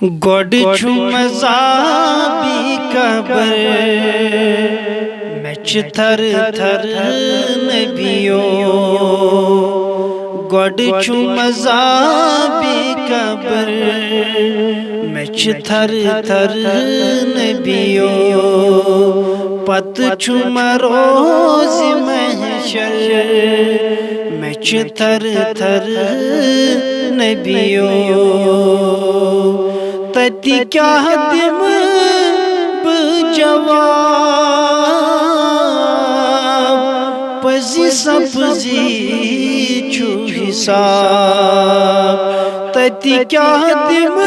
गोड छु मज़ाबी cover much थर थर नबियो। गोड छु मज़ाबी कबर मच थर थर नबियो। पत छु मरोज़ महशर मच थर थर नबियो। तति क्या दिम जवाब पजी सब्जी छु हिसाब। तति क्या दिम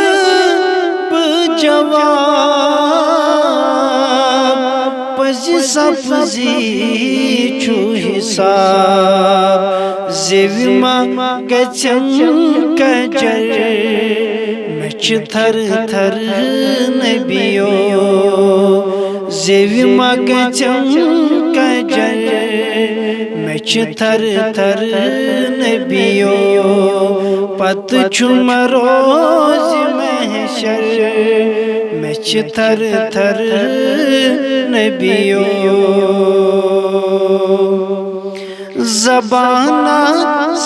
जवाब पजी सब्जी छु हिसाब। ज़िविमा गचम कजर मच थर थर नबियो। ज़िविमा गचम कजर मच थर थर नबियो। पत छु मरोज़ महशर मच थर थर नबियो। ज़बाना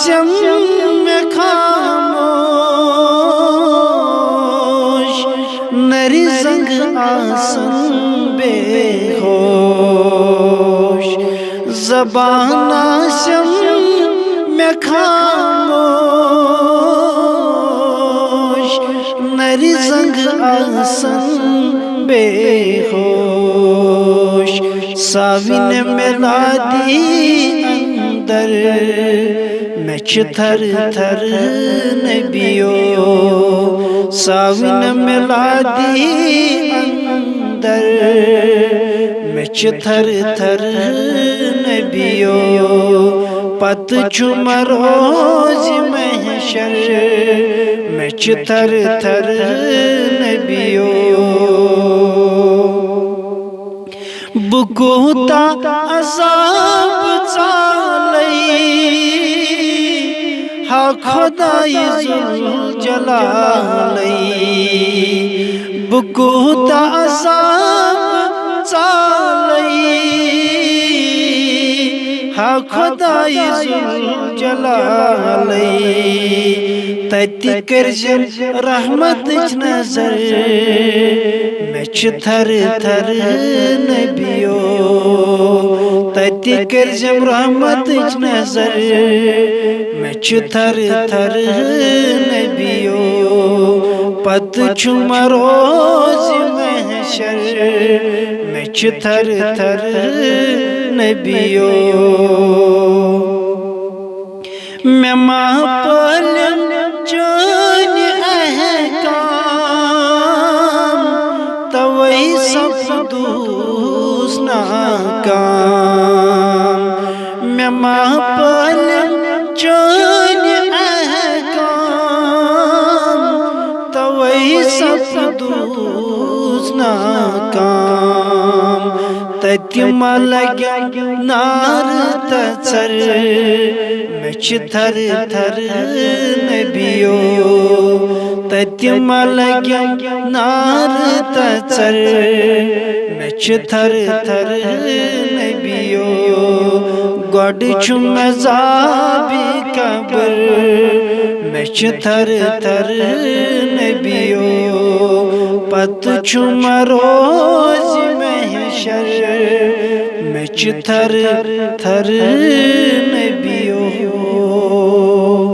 जम में खामोश नरी संग आसन बेहोश। ज़बाना जम में खामोश नरी संग आसन बेहोश। साविन मिला दी अंदर मच थर थर नबियो। साविन मिला दी अंदर मच थर थर नबियो। पत छु मरोज़ महशर मच थर थर नबियो। बुकुता अज़ाब चालई हा खुदाई ज़ुल्जलालई। बुकुता अज़ाब चालई हा खुदाई ज़ुल्जलालई। तति करजम रहमत नजर मच थर थर नबियो। तति करजम रहमत नजर मच थर थर नबियो। पत छु मरोज़ महशर मच थर थर नबियो। मैं मापल जान अहकाम तवई सब दूस नाकाम। मैं मापल जान अहकाम तवई सब दूस नाकाम। तति मलग्या नार तचर मच थर थर नबियो। तति मलग्या नार तचर मच थर थर नबियो। गोड छु मज़ाबी कबर मच थर थर नबियो। पत छु मरोज़ महशर मच थर थर